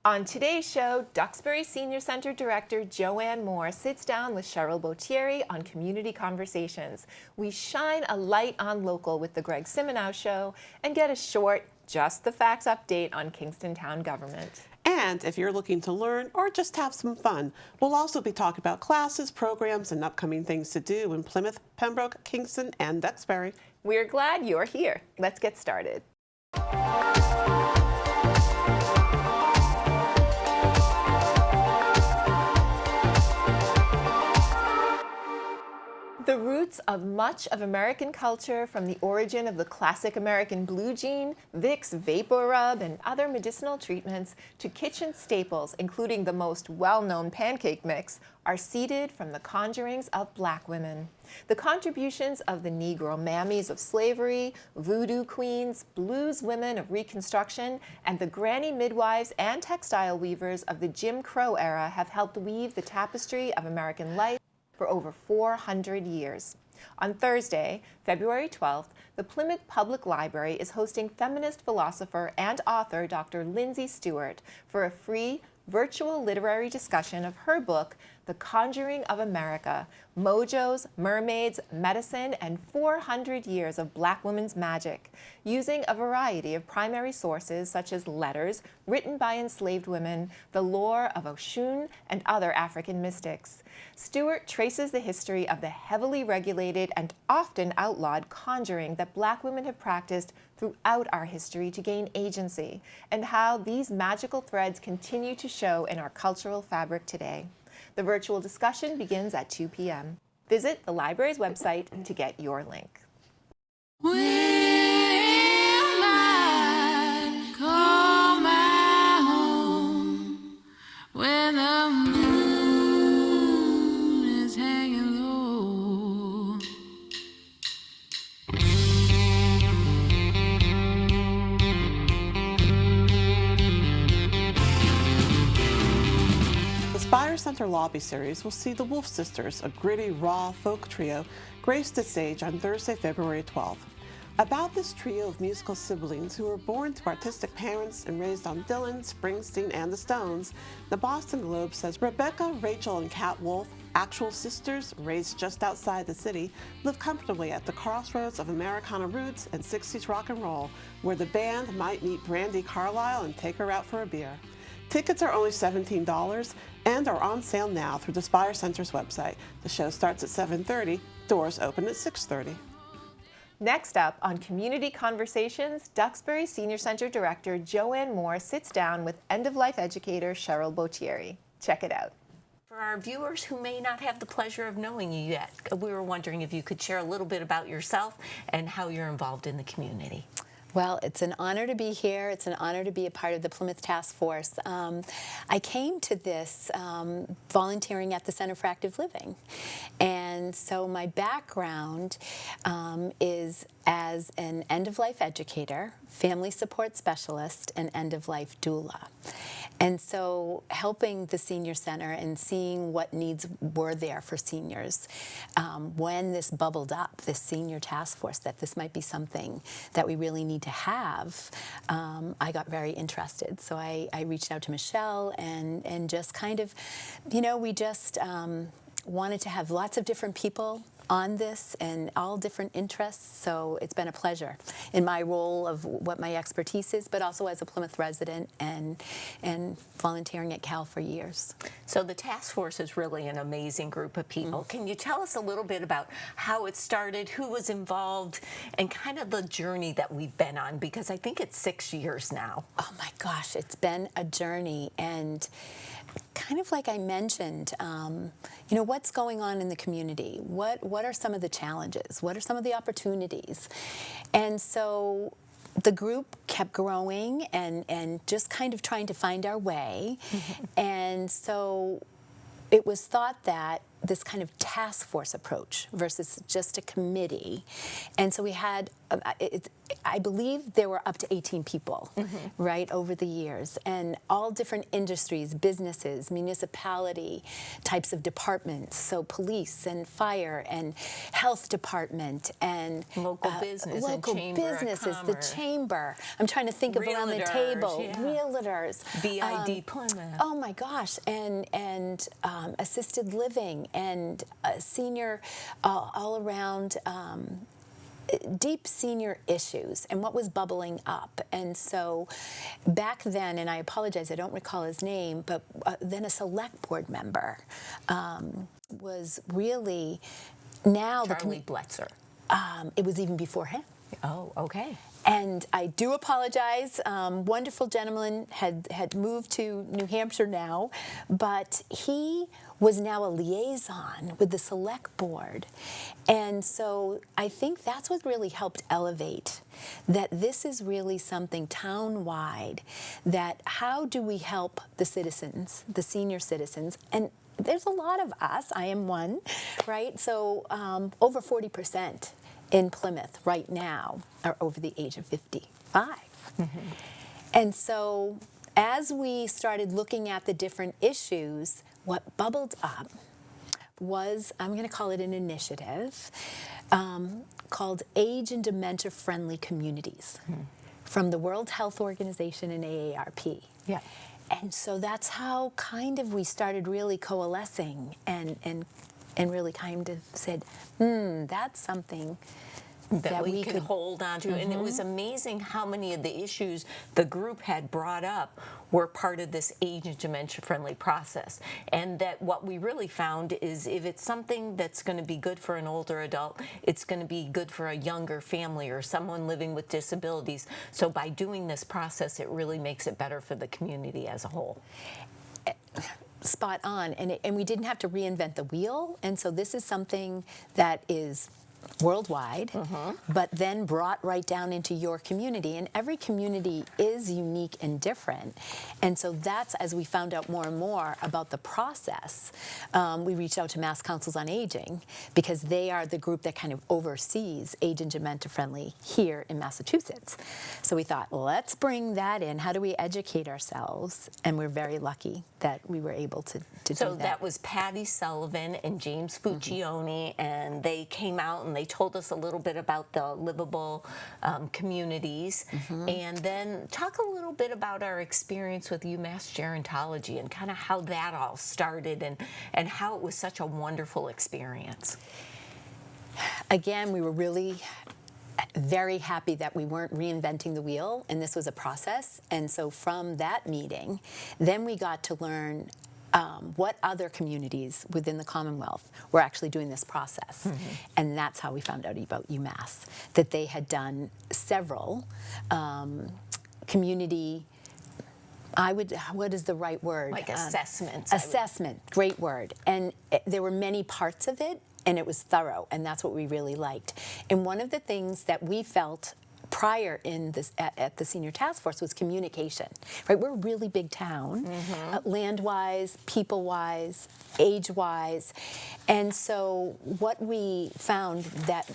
On today's show, Duxbury Senior Center Director Joanne Moore sits down with Cheryl Botieri on Community Conversations. We shine a light on local with the Greg Simonow Show and get a short, just the facts update on Kingston town government. And if you're looking to learn or just have some fun, we'll also be talking about classes, programs, and upcoming things to do in Plymouth, Pembroke, Kingston, and Duxbury. We're glad you're here. Let's get started. The roots of much of American culture, from the origin of the classic American blue jean, Vicks Vapor Rub, and other medicinal treatments, to kitchen staples, including the most well-known pancake mix, are seeded from the conjurings of Black women. The contributions of the Negro mammies of slavery, voodoo queens, blues women of Reconstruction, and the granny midwives and textile weavers of the Jim Crow era have helped weave the tapestry of American life for over 400 years. On Thursday, February 12th, the Plymouth Public Library is hosting feminist philosopher and author Dr. Lindsay Stewart for a free virtual literary discussion of her book, The Conjuring of America: Mojos, Mermaids, Medicine, and 400 Years of Black Women's Magic, using a variety of primary sources such as letters written by enslaved women, the lore of Oshun, and other African mystics. Stewart traces the history of the heavily regulated and often outlawed conjuring that Black women have practiced throughout our history to gain agency, and how these magical threads continue to show in our cultural fabric today. The virtual discussion begins at 2 p.m. Visit the library's website to get your link. Will I call my home when the moon is hanging low? The Spire Center Lobby Series will see the Wolf Sisters, a gritty, raw folk trio, grace the stage on Thursday, February 12th. About this trio of musical siblings who were born to artistic parents and raised on Dylan, Springsteen, and the Stones, the Boston Globe says Rebecca, Rachel, and Kat Wolf, actual sisters raised just outside the city, live comfortably at the crossroads of Americana roots and 60s rock and roll, where the band might meet Brandi Carlile and take her out for a beer. Tickets are only $17 and are on sale now through the Spire Center's website. The show starts at 7:30. Doors open at 6:30. Next up on Community Conversations, Duxbury Senior Center Director Joanne Moore sits down with end-of-life educator Cheryl Botieri. Check it out. For our viewers who may not have the pleasure of knowing you yet, we were wondering if you could share a little bit about yourself and how you're involved in the community. Well, it's an honor to be here. It's an honor to be a part of the Plymouth Task Force. I came to this volunteering at the Center for Active Living. And so my background is as an end-of-life educator, family support specialist, and end-of-life doula. And so helping the senior center and seeing what needs were there for seniors, when this bubbled up, this senior task force, that this might be something that we really need to have, I got very interested. So I reached out to Michelle and just kind of, we just wanted to have lots of different people on this and all different interests, so it's been a pleasure in my role of what my expertise is, but also as a Plymouth resident and volunteering at Cal for years. So the task force is really an amazing group of people. Mm-hmm. Can you tell us a little bit about how it started, who was involved, and kind of the journey that we've been on? Because I think it's 6 years now. Oh my gosh, it's been a journey, and kind of like I mentioned, what's going on in the community? What are some of the challenges? What are some of the opportunities? And so the group kept growing and just kind of trying to find our way. Mm-hmm. And so it was thought that this kind of task force approach versus just a committee. And so we had, I believe there were up to 18 people, right, over the years, and all different industries, businesses, municipality, types of departments, so police and fire and health department and local business, local and chamber businesses, of the commerce. chamber. I'm trying to think of around the table. Yeah. Realtors. BID Plymouth. Oh my gosh, and assisted living and senior, all around deep senior issues and what was bubbling up. And so back then, and I apologize, I don't recall his name, but then a select board member was really now Charlie Bletzer. It was even before him. Oh, okay. And I do apologize. Wonderful gentleman had moved to New Hampshire now, but he was now a liaison with the select board. And so I think that's what really helped elevate that this is really something town-wide, that how do we help the citizens, the senior citizens, and there's a lot of us, I am one, right? So over 40% in Plymouth right now are over the age of 55. And so as we started looking at the different issues, what bubbled up was, I'm going to call it an initiative, called Age and Dementia Friendly Communities from the World Health Organization and AARP. Yeah. And so that's how kind of we started really coalescing and really kind of said, that's something that we could hold on to. And it was amazing how many of the issues the group had brought up were part of this age and dementia friendly process. And that what we really found is if it's something that's going to be good for an older adult, it's going to be good for a younger family or someone living with disabilities. So by doing this process, it really makes it better for the community as a whole. Spot on. And we didn't have to reinvent the wheel. And so this is something that is worldwide, but then brought right down into your community. And every community is unique and different. And so that's, as we found out more and more about the process, we reached out to Mass Councils on Aging because they are the group that kind of oversees age and dementia friendly here in Massachusetts. So we thought, let's bring that in. How do we educate ourselves? And we're very lucky that we were able to do that. So that was Patty Sullivan and James Fuccione, and they came out and they told us a little bit about the livable communities. And then talk a little bit about our experience with UMass Gerontology and kind of how that all started and how it was such a wonderful experience. Again, we were really very happy that we weren't reinventing the wheel, and this was a process. And so from that meeting, then we got to learn what other communities within the Commonwealth were actually doing this process. And that's how we found out about UMass, that they had done several community, what is the right word? Like assessments. Assessment, great word. And there were many parts of it, and it was thorough, and that's what we really liked. And one of the things that we felt prior in this at the senior task force was communication, right? We're a really big town, land-wise, people-wise, age-wise, and so what we found that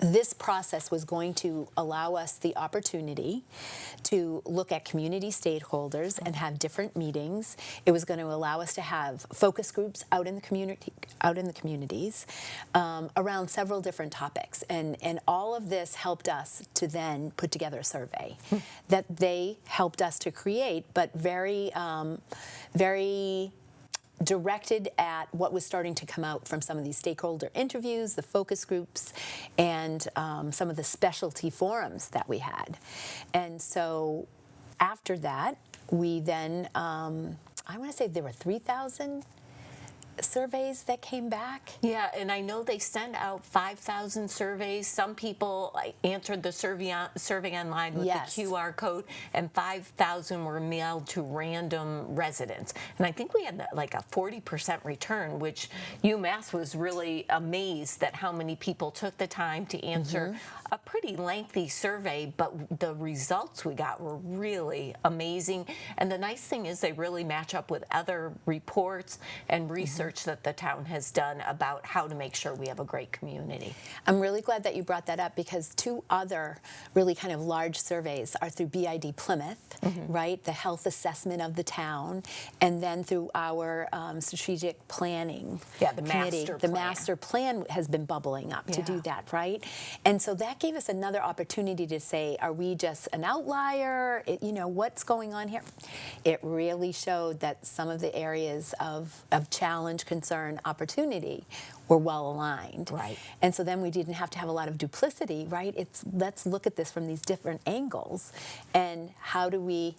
this process was going to allow us the opportunity to look at community stakeholders and have different meetings. It was going to allow us to have focus groups out in the communities around several different topics, and all of this helped us to then put together a survey that they helped us to create, but very directed at what was starting to come out from some of these stakeholder interviews, the focus groups, and some of the specialty forums that we had. And so after that, we then, I want to say there were 3,000 surveys that came back. Yeah, and I know they sent out 5,000 surveys. Some people answered the survey online with the QR code, and 5,000 were mailed to random residents. And I think we had like a 40% return, which UMass was really amazed at how many people took the time to answer a pretty lengthy survey, but the results we got were really amazing. And the nice thing is they really match up with other reports and research research that the town has done about how to make sure we have a great community. I'm really glad that you brought that up, because two other really kind of large surveys are through BID Plymouth, right, the health assessment of the town, and then through our strategic planning committee. The master plan has been bubbling up to do that, right? And so that gave us another opportunity to say, are we just an outlier? You know, what's going on here? It really showed that some of the areas of challenge, concern, opportunity were well aligned. Right. And so then we didn't have to have a lot of duplicity, right? It's let's look at this from these different angles, and how do we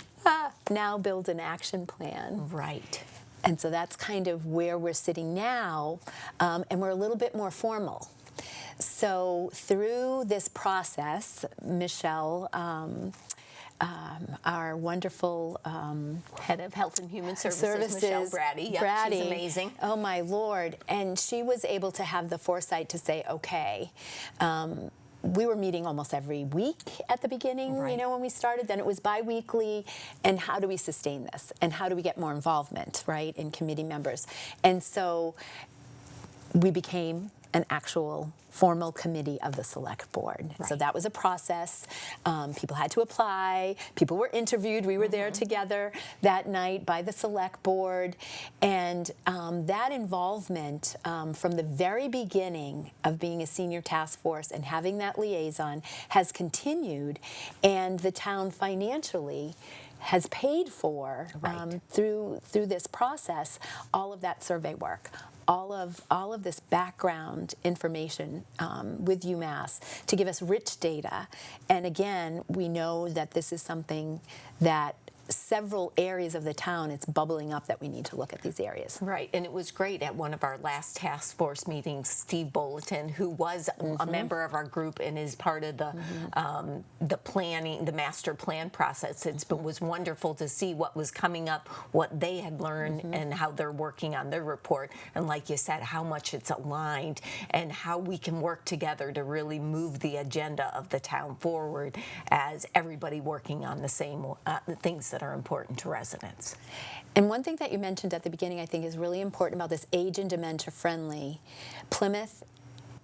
now build an action plan? Right. And so that's kind of where we're sitting now, and we're a little bit more formal. So through this process, Michelle, our wonderful Head of Health and Human Services, Michelle Brady. Yep, she's amazing. Oh my Lord. And she was able to have the foresight to say, okay, we were meeting almost every week at the beginning, you know, when we started. Then it was bi-weekly. And how do we sustain this? And how do we get more involvement, right, in committee members? And so we became an actual formal committee of the select board. So that was a process. People had to apply. People were interviewed. We were there together that night by the select board. And that involvement from the very beginning of being a senior task force and having that liaison has continued. And the town financially has paid for, through this process, all of that survey work, all of this background information with UMass to give us rich data. And again, we know that this is something that several areas of the town, it's bubbling up that we need to look at these areas. Right, and it was great at one of our last task force meetings, Steve Bulletin, who was a member of our group and is part of the planning, the master plan process. It was wonderful to see what was coming up, what they had learned, and how they're working on their report. And like you said, how much it's aligned and how we can work together to really move the agenda of the town forward as everybody working on the same things that are important to residents. And one thing that you mentioned at the beginning I think is really important about this age and dementia friendly. Plymouth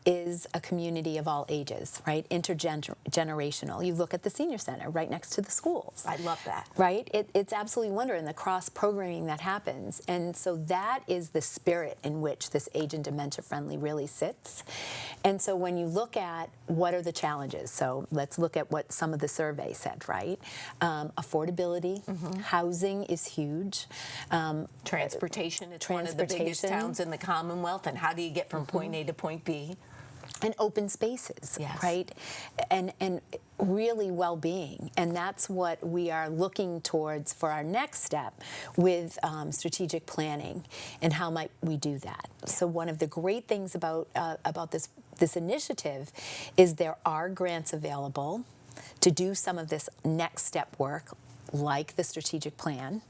is a community of all ages, right? Intergenerational. You look at the senior center right next to the schools. I love that. Right? It's absolutely wonderful, and the cross-programming that happens. And so that is the spirit in which this age and dementia friendly really sits. And so when you look at what are the challenges, so let's look at what some of the survey said, right? Affordability, housing is huge. Transportation, it's one of the biggest towns in the Commonwealth, and how do you get from point A to point B? And open spaces, right? And really well-being. And that's what we are looking towards for our next step with strategic planning, and how might we do that. So one of the great things about this initiative is there are grants available to do some of this next step work, like the strategic plan.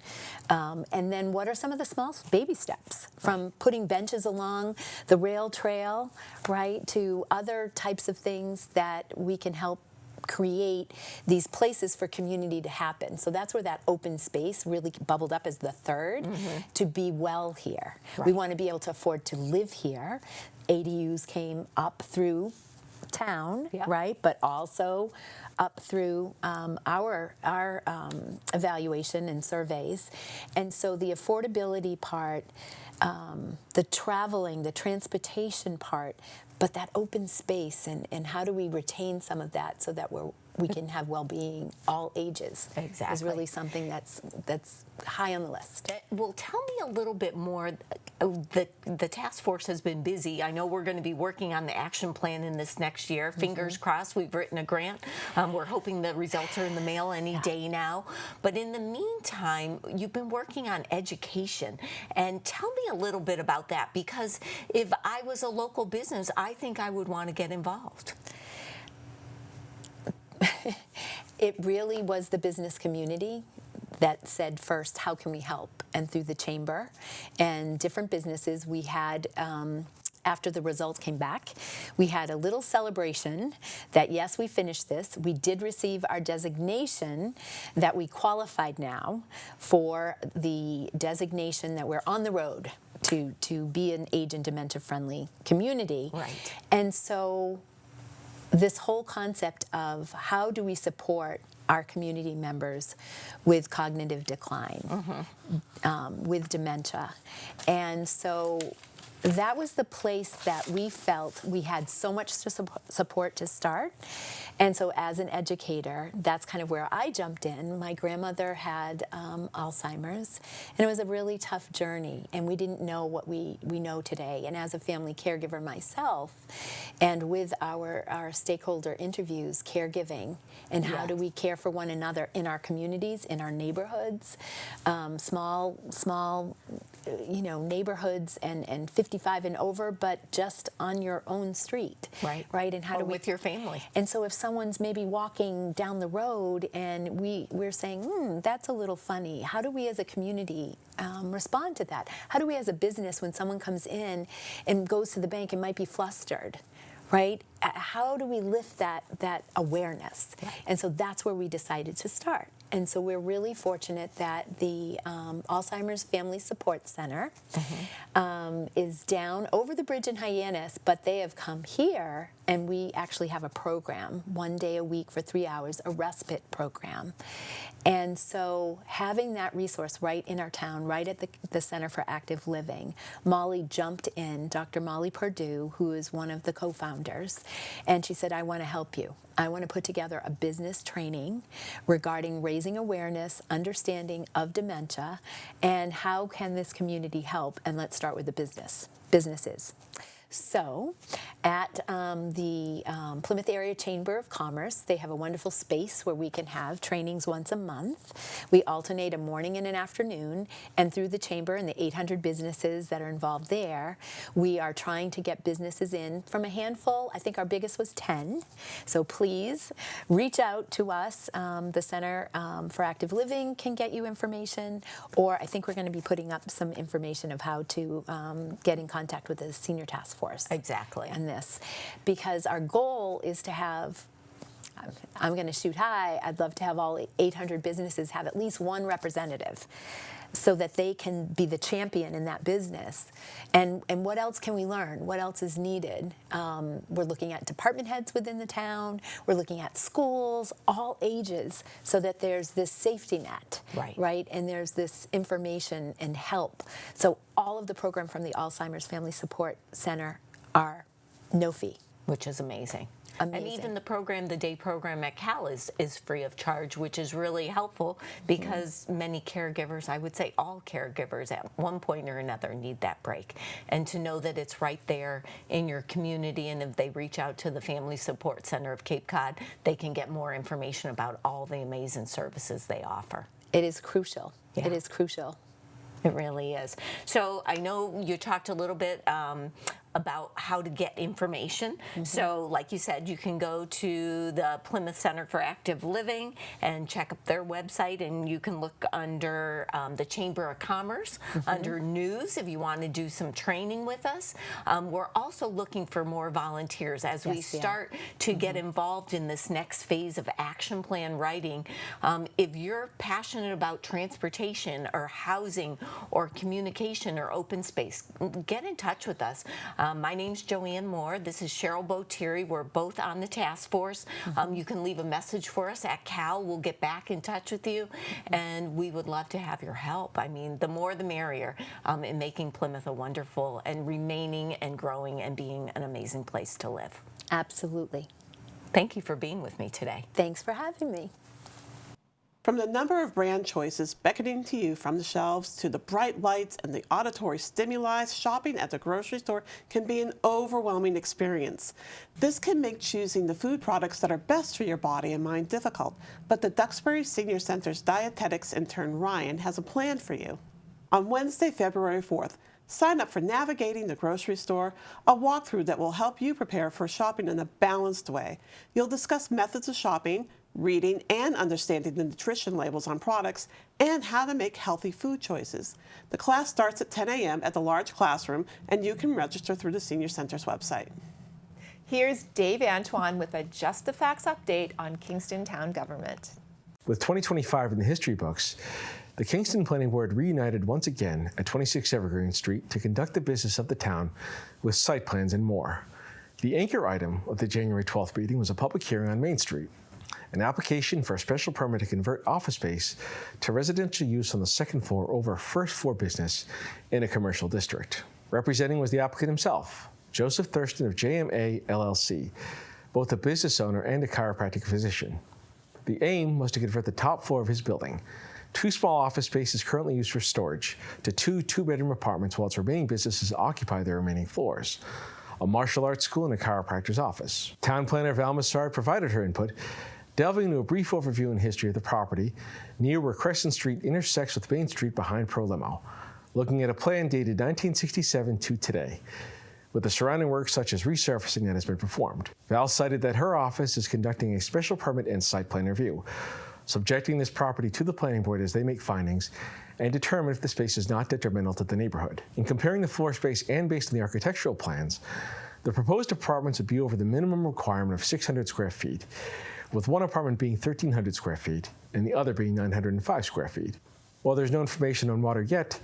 And then what are some of the small baby steps, from putting benches along the rail trail, right, to other types of things that we can help create these places for community to happen. So that's where that open space really bubbled up as the third, to be well here. We want to be able to afford to live here. ADUs came up through town, right, but also up through our evaluation and surveys. And so the affordability part, the traveling, the transportation part, but that open space, and how do we retain some of that so that we can have well-being, all ages, is really something that's high on the list. Well, tell me a little bit more. The task force has been busy. I know we're going to be working on the action plan in this next year. Fingers crossed, we've written a grant. We're hoping the results are in the mail any day now. But in the meantime, you've been working on education. And tell me a little bit about that, because if I was a local business, I think I would want to get involved. It really was the business community that said first, how can we help? And through the chamber and different businesses, we had, after the results came back, we had a little celebration that, yes, we finished this. We did receive our designation that we qualified now for the designation that we're on the road to be an age and dementia friendly community. Right. And so this whole concept of how do we support our community members with cognitive decline, with dementia. And so that was the place that we felt we had so much to support to start. And so as an educator, that's kind of where I jumped in. My grandmother had Alzheimer's, and it was a really tough journey, and we didn't know what we know today. And as a family caregiver myself, and with our stakeholder interviews, caregiving, and how do we care for one another in our communities, in our neighborhoods, small neighborhoods and 55 and over, but just on your own street. Right. And how or do we, with your family. And so if someone's maybe walking down the road and we're saying, that's a little funny, how do we as a community respond to that? How do we as a business, when someone comes in and goes to the bank and might be flustered, right? How do we lift that awareness? Right. And so that's where we decided to start. And so we're really fortunate that the Alzheimer's Family Support Center is down over the bridge in Hyannis, but they have come here, and we actually have a program, 1 day a week for 3 hours, a respite program. And so having that resource right in our town, right at the Center for Active Living, Molly jumped in, Dr. Molly Perdue, who is one of the co-founders, and she said, I want to help you. I want to put together a business training regarding raising awareness, understanding of dementia, and how can this community help? And let's start with the businesses. So at the Plymouth Area Chamber of Commerce, they have a wonderful space where we can have trainings once a month. We alternate a morning and an afternoon, and through the chamber and the 800 businesses that are involved there, we are trying to get businesses in from a handful. I think our biggest was 10. So please reach out to us. The Center for Active Living can get you information, or I think we're going to be putting up some information of how to get in contact with the Senior Task Force. Exactly. On this, because our goal is to have, I'm going to shoot high, I'd love to have all 800 businesses have at least one representative so that they can be the champion in that business. And what else can we learn? What else is needed? We're looking at department heads within the town. We're looking at schools, all ages, so that there's this safety net, right? And there's this information and help. So all of the program from the Alzheimer's Family Support Center are no fee. Which is amazing. Amazing. And even the program, the day program at Cal is free of charge, which is really helpful because many caregivers, I would say all caregivers at one point or another need that break. And to know that it's right there in your community, and if they reach out to the Family Support Center of Cape Cod, they can get more information about all the amazing services they offer. It is crucial. Yeah. It is crucial. It really is. So I know you talked a little bit about how to get information. So like you said, you can go to the Plymouth Center for Active Living and check up their website, and you can look under the Chamber of Commerce, under news, if you want to do some training with us. We're also looking for more volunteers as we start to get involved in this next phase of action plan writing. If you're passionate about transportation or housing or communication or open space, get in touch with us. My name's Joanne Moore. This is Cheryl Botieri. We're both on the task force. You can leave a message for us at Cal. We'll get back in touch with you, and we would love to have your help. I mean, the more the merrier in making Plymouth a wonderful and remaining and growing and being an amazing place to live. Absolutely. Thank you for being with me today. Thanks for having me. From the number of brand choices beckoning to you from the shelves to the bright lights and the auditory stimuli, shopping at the grocery store can be an overwhelming experience. This can make choosing the food products that are best for your body and mind difficult, but the Duxbury Senior Center's dietetics intern Ryan has a plan for you. On Wednesday, February 4th, sign up for Navigating the Grocery Store, a walkthrough that will help you prepare for shopping in a balanced way. You'll discuss methods of shopping, reading and understanding the nutrition labels on products, and how to make healthy food choices. The class starts at 10 a.m. at the large classroom, and you can register through the Senior Center's website. Here's Dave Antoine with a Just the Facts update on Kingston Town Government. With 2025 in the history books, The Kingston Planning Board reunited once again at 26 Evergreen Street to conduct the business of the town with site plans and more. The anchor item of the January 12th meeting was a public hearing on Main Street, an application for a special permit to convert office space to residential use on the second floor over a first floor business in a commercial district. Representing was the applicant himself, Joseph Thurston of JMA LLC, both a business owner and a chiropractic physician. The aim was to convert the top floor of his building, 2 small office spaces currently used for storage, to 2 two-bedroom apartments while its remaining businesses occupy the remaining floors, a martial arts school and a chiropractor's office. Town planner Val Massard provided her input, delving into a brief overview and history of the property near where Crescent Street intersects with Main Street behind Pro Limo, looking at a plan dated 1967 to today, with the surrounding work such as resurfacing that has been performed. Val cited that her office is conducting a special permit and site plan review, subjecting this property to the planning board as they make findings and determine if the space is not detrimental to the neighborhood. In comparing the floor space and based on the architectural plans, the proposed apartments would be over the minimum requirement of 600 square feet, with one apartment being 1,300 square feet and the other being 905 square feet. While there's no information on water yet,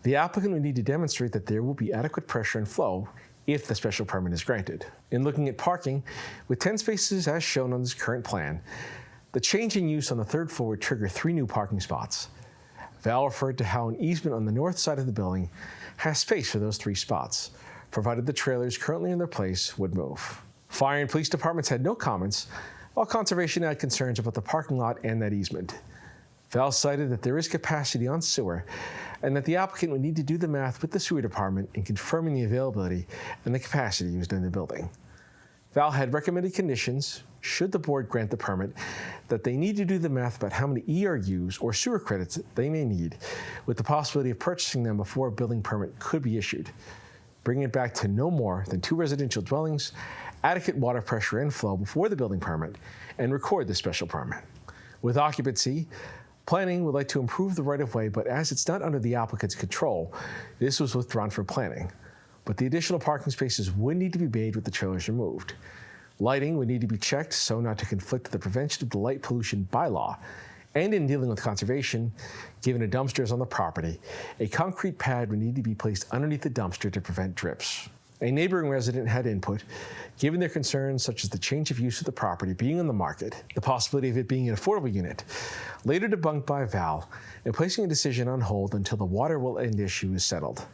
the applicant would need to demonstrate that there will be adequate pressure and flow if the special permit is granted. In looking at parking, with 10 spaces as shown on this current plan, the change in use on the third floor would trigger 3 new parking spots. Val referred to how an easement on the north side of the building has space for those 3 spots, provided the trailers currently in their place would move. Fire and police departments had no comments, while conservation had concerns about the parking lot and that easement. Val cited that there is capacity on sewer and that the applicant would need to do the math with the sewer department in confirming the availability and the capacity used in the building. Val had recommended conditions, should the board grant the permit, that they need to do the math about how many ERUs or sewer credits they may need, with the possibility of purchasing them before a building permit could be issued, bringing it back to no more than 2 residential dwellings, adequate water pressure and flow before the building permit, and record the special permit. With occupancy, planning would like to improve the right-of-way, but as it's not under the applicant's control, this was withdrawn from planning. But the additional parking spaces would need to be made with the trailers removed. Lighting would need to be checked so not to conflict with the Prevention of the Light Pollution bylaw. And in dealing with conservation, given a dumpster is on the property, a concrete pad would need to be placed underneath the dumpster to prevent drips. A neighboring resident had input, given their concerns such as the change of use of the property being on the market, the possibility of it being an affordable unit, later debunked by Val, and placing a decision on hold until the water will end issue is settled.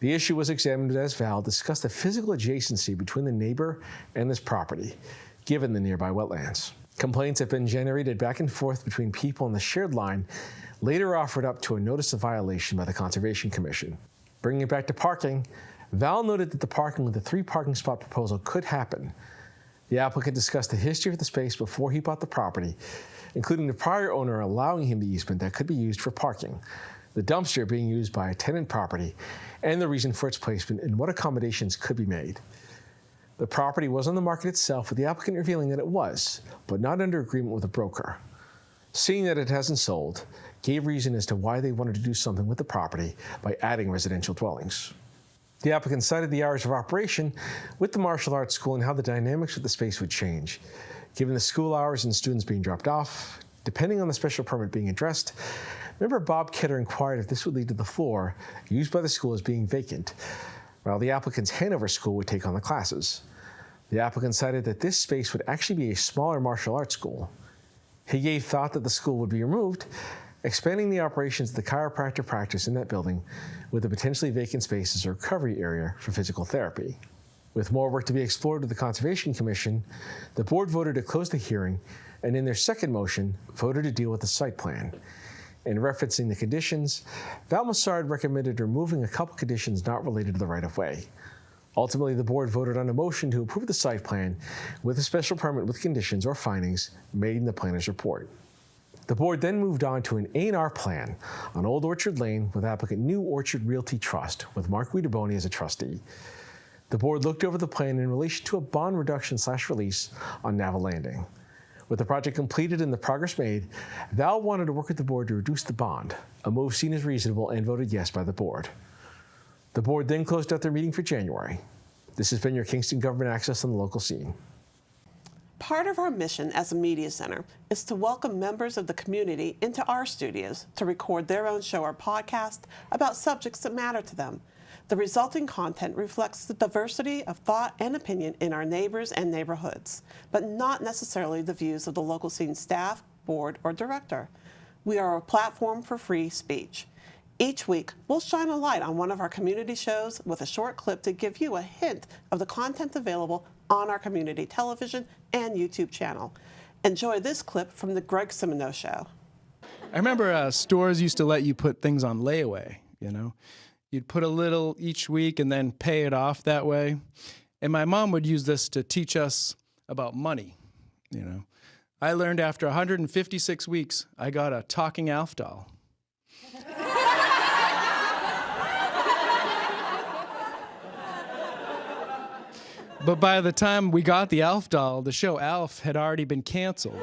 The issue was examined as Val discussed the physical adjacency between the neighbor and this property, given the nearby wetlands. Complaints have been generated back and forth between people on the shared line, later offered up to a notice of violation by the Conservation Commission. Bringing it back to parking, Val noted that the parking with the 3 parking spot proposal could happen. The applicant discussed the history of the space before he bought the property, including the prior owner allowing him the easement that could be used for parking, the dumpster being used by a tenant property, and the reason for its placement and what accommodations could be made. The property was on the market itself, with the applicant revealing that it was, but not under agreement with a broker. Seeing that it hasn't sold, gave reason as to why they wanted to do something with the property by adding residential dwellings. The applicant cited the hours of operation with the martial arts school and how the dynamics of the space would change, given the school hours and students being dropped off. Depending on the special permit being addressed, member Bob Kidder inquired if this would lead to the floor used by the school as being vacant, while the applicant's Hanover school would take on the classes. The applicant cited that this space would actually be a smaller martial arts school. He gave thought that the school would be removed, expanding the operations of the chiropractor practice in that building with a potentially vacant space as a recovery area for physical therapy. With more work to be explored with the Conservation Commission, the board voted to close the hearing and in their second motion, voted to deal with the site plan. In referencing the conditions, Val Massard recommended removing a couple conditions not related to the right-of-way. Ultimately, the board voted on a motion to approve the site plan with a special permit with conditions or findings made in the planner's report. The board then moved on to an A&R plan on Old Orchard Lane with applicant New Orchard Realty Trust with Mark Guidaboni as a trustee. The board looked over the plan in relation to a bond reduction/release on Naval Landing. With the project completed and the progress made, Val wanted to work with the board to reduce the bond, a move seen as reasonable and voted yes by the board. The board then closed out their meeting for January. This has been your Kingston Government Access on the local scene. Part of our mission as a media center is to welcome members of the community into our studios to record their own show or podcast about subjects that matter to them. The resulting content reflects the diversity of thought and opinion in our neighbors and neighborhoods, but not necessarily the views of the local scene staff, board, or director. We are a platform for free speech. Each week, we'll shine a light on one of our community shows with a short clip to give you a hint of the content available on our community television and YouTube channel. Enjoy this clip from the Greg Simino Show. I remember stores used to let you put things on layaway, you know. You'd put a little each week and then pay it off that way. And my mom would use this to teach us about money, you know. I learned after 156 weeks, I got a talking Alf doll. But by the time we got the Alf doll, the show Alf had already been canceled. It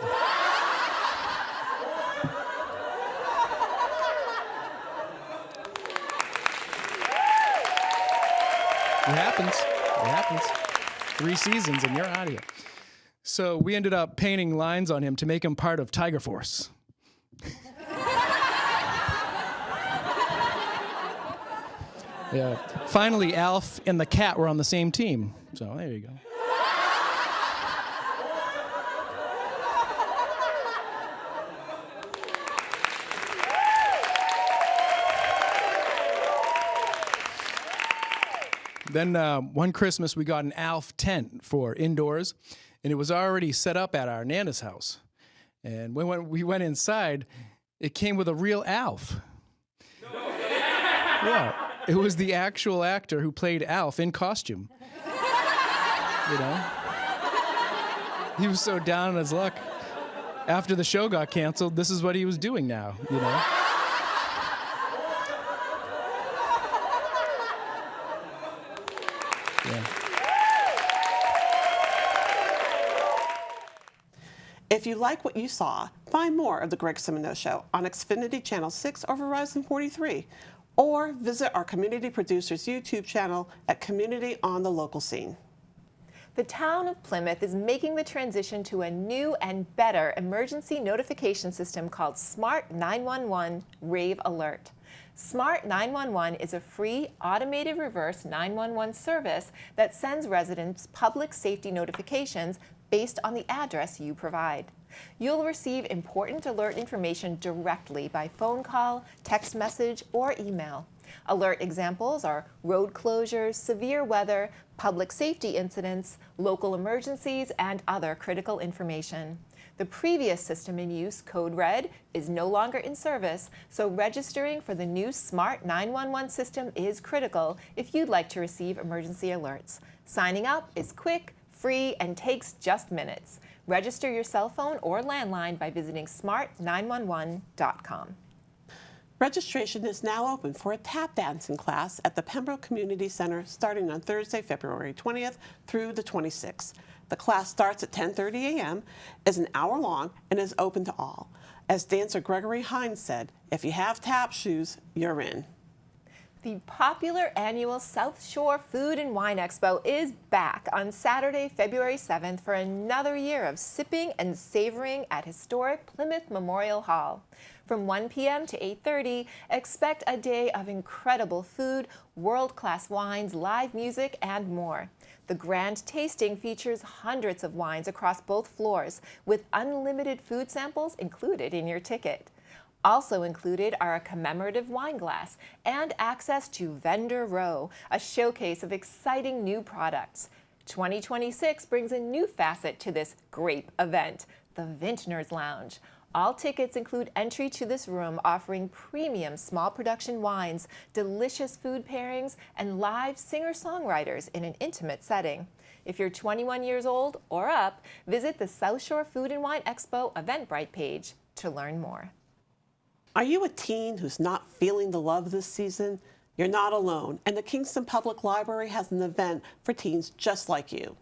happens. It happens. 3 seasons and you're out of here. So we ended up painting lines on him to make him part of Tiger Force. Yeah. Finally, Alf and the cat were on the same team. So there you go. Then one Christmas, we got an Alf tent for indoors, and it was already set up at our Nana's house. And when we went inside, it came with a real Alf. Yeah, it was the actual actor who played Alf in costume. You know? He was so down on his luck. After the show got canceled, this is what he was doing now, you know? Yeah. If you like what you saw, find more of The Greg Simino Show on Xfinity Channel 6 or Verizon 43, or visit our community producers YouTube channel at Community on the Local Scene. The town of Plymouth is making the transition to a new and better emergency notification system called Smart 911 Rave Alert. Smart 911 is a free automated reverse 911 service that sends residents public safety notifications based on the address you provide. You'll receive important alert information directly by phone call, text message, or email. Alert examples are road closures, severe weather, public safety incidents, local emergencies, and other critical information. The previous system in use, Code Red, is no longer in service, so registering for the new Smart 911 system is critical if you'd like to receive emergency alerts. Signing up is quick, free, and takes just minutes. Register your cell phone or landline by visiting smart911.com. Registration is now open for a tap dancing class at the Pembroke Community Center starting on Thursday, February 20th through the 26th. The class starts at 10:30 a.m., is an hour long, and is open to all. As dancer Gregory Hines said, if you have tap shoes, you're in. The popular annual South Shore Food and Wine Expo is back on Saturday, February 7th for another year of sipping and savoring at historic Plymouth Memorial Hall. From 1 p.m. to 8:30, expect a day of incredible food, world-class wines, live music, and more. The grand tasting features hundreds of wines across both floors, with unlimited food samples included in your ticket. Also included are a commemorative wine glass and access to Vendor Row, a showcase of exciting new products. 2026 brings a new facet to this grape event, the Vintners Lounge. All tickets include entry to this room offering premium small production wines, delicious food pairings, and live singer-songwriters in an intimate setting. If you're 21 years old or up, visit the South Shore Food and Wine Expo Eventbrite page to learn more. Are you a teen who's not feeling the love this season? You're not alone, and the Kingston Public Library has an event for teens just like you.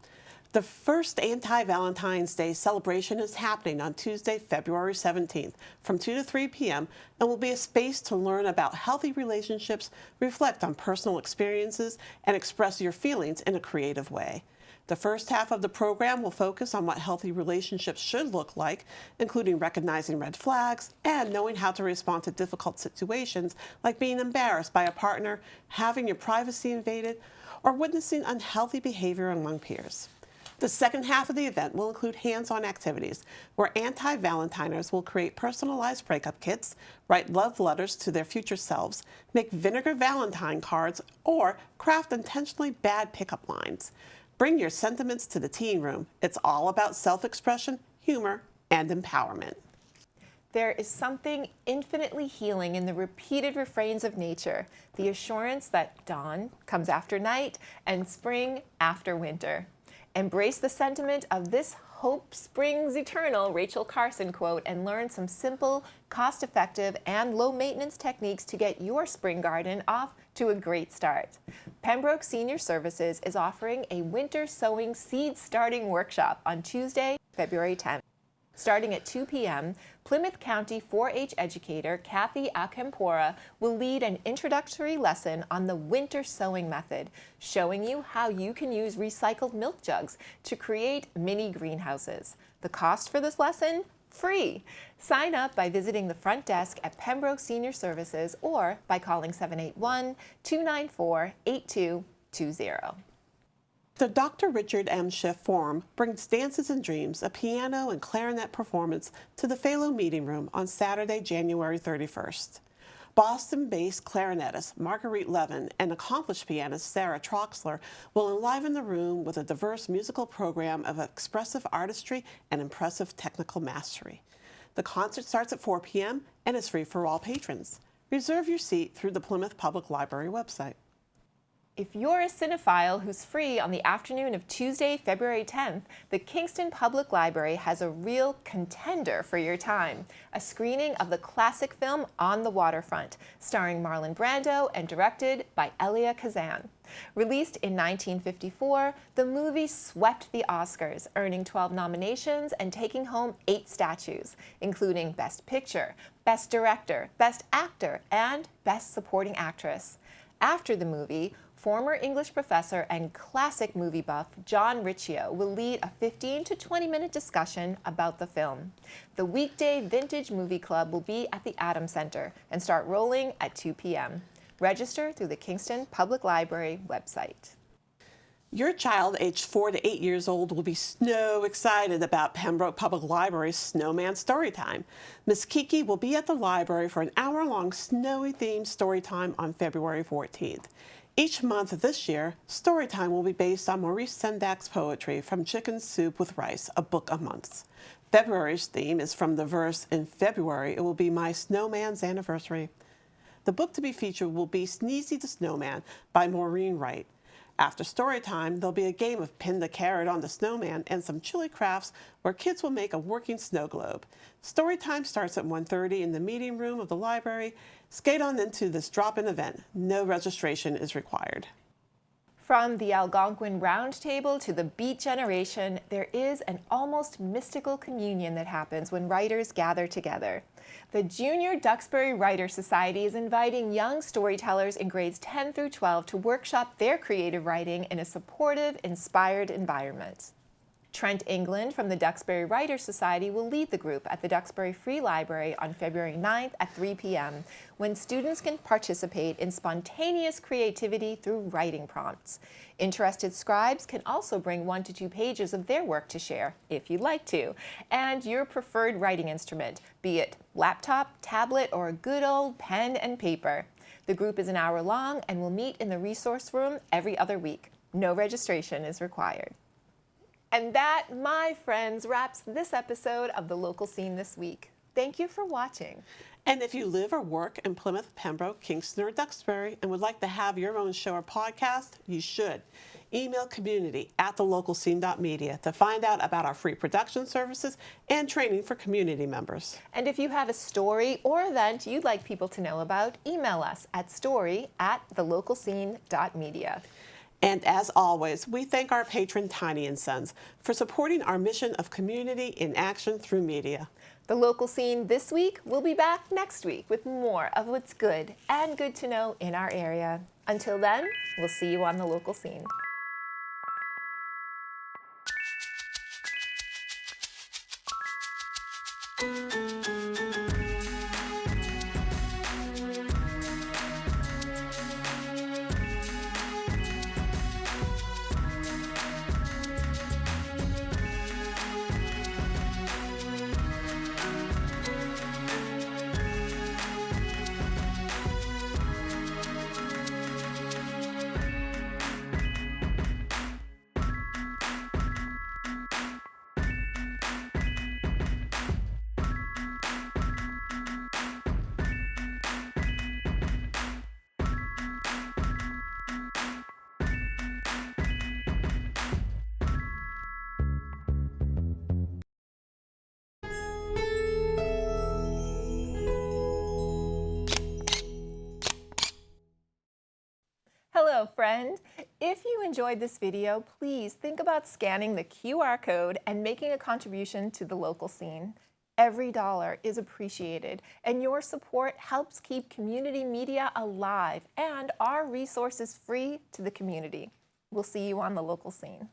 The first Anti-Valentine's Day celebration is happening on Tuesday, February 17th from 2 to 3 p.m. and will be a space to learn about healthy relationships, reflect on personal experiences, and express your feelings in a creative way. The first half of the program will focus on what healthy relationships should look like, including recognizing red flags and knowing how to respond to difficult situations like being embarrassed by a partner, having your privacy invaded, or witnessing unhealthy behavior among peers. The second half of the event will include hands-on activities where anti-Valentiners will create personalized breakup kits, write love letters to their future selves, make vinegar Valentine cards, or craft intentionally bad pickup lines. Bring your sentiments to the teen room. It's all about self-expression, humor, and empowerment. There is something infinitely healing in the repeated refrains of nature, the assurance that dawn comes after night and spring after winter. Embrace the sentiment of this hope springs eternal Rachel Carson quote and learn some simple, cost-effective, and low-maintenance techniques to get your spring garden off to a great start. Pembroke Senior Services is offering a winter sowing seed starting workshop on Tuesday, February 10th. Starting at 2 p.m., Plymouth County 4-H educator Kathy Akempora will lead an introductory lesson on the winter sowing method, showing you how you can use recycled milk jugs to create mini greenhouses. The cost for this lesson? Free. Sign up by visiting the front desk at Pembroke Senior Services or by calling 781-294-8220. The Dr. Richard M. Schiff Forum brings Dances and Dreams, a piano and clarinet performance, to the Phalo Meeting Room on Saturday, January 31st. Boston-based clarinetist Marguerite Levin and accomplished pianist Sarah Troxler will enliven the room with a diverse musical program of expressive artistry and impressive technical mastery. The concert starts at 4 p.m. and is free for all patrons. Reserve your seat through the Plymouth Public Library website. If you're a cinephile who's free on the afternoon of Tuesday, February 10th, the Kingston Public Library has a real contender for your time, a screening of the classic film On the Waterfront, starring Marlon Brando and directed by Elia Kazan. Released in 1954, the movie swept the Oscars, earning 12 nominations and taking home 8 statues, including Best Picture, Best Director, Best Actor, and Best Supporting Actress. After the movie, former English professor and classic movie buff John Riccio will lead a 15 to 20-minute discussion about the film. The weekday Vintage Movie Club will be at the Adams Center and start rolling at 2 p.m. Register through the Kingston Public Library website. Your child aged 4 to 8 years old will be so excited about Pembroke Public Library's Snowman Storytime. Miss Kiki will be at the library for an hour-long snowy-themed storytime on February 14th. Each month this year, Storytime will be based on Maurice Sendak's poetry from Chicken Soup with Rice, a book a month. February's theme is from the verse, "In February, it will be my snowman's anniversary." The book to be featured will be Sneezy the Snowman by Maureen Wright. After Storytime, there'll be a game of Pin the Carrot on the Snowman and some chilly crafts where kids will make a working snow globe. Storytime starts at 1:30 in the meeting room of the library. Skate on into this drop-in event. No registration is required. From the Algonquin Round Table to the Beat Generation, there is an almost mystical communion that happens when writers gather together. The Junior Duxbury Writer Society is inviting young storytellers in grades 10 through 12 to workshop their creative writing in a supportive, inspired environment. Trent England from the Duxbury Writers Society will lead the group at the Duxbury Free Library on February 9th at 3 p.m., when students can participate in spontaneous creativity through writing prompts. Interested scribes can also bring 1 to 2 pages of their work to share, if you'd like to, and your preferred writing instrument, be it laptop, tablet, or a good old pen and paper. The group is an hour long and will meet in the resource room every other week. No registration is required. And that, my friends, wraps this episode of The Local Scene this week. Thank you for watching. And if you live or work in Plymouth, Pembroke, Kingston, or Duxbury and would like to have your own show or podcast, you should. Email community@thelocalscene.media to find out about our free production services and training for community members. And if you have a story or event you'd like people to know about, email us at story@thelocalscene.media. And as always, we thank our patron Tiny & Sons for supporting our mission of community in action through media. The Local Scene this week will be back next week with more of what's good and good to know in our area. Until then, we'll see you on The Local Scene. Hello, friend. If you enjoyed this video, please think about scanning the QR code and making a contribution to the local scene. Every dollar is appreciated, and your support helps keep community media alive and our resources free to the community. We'll see you on the local scene.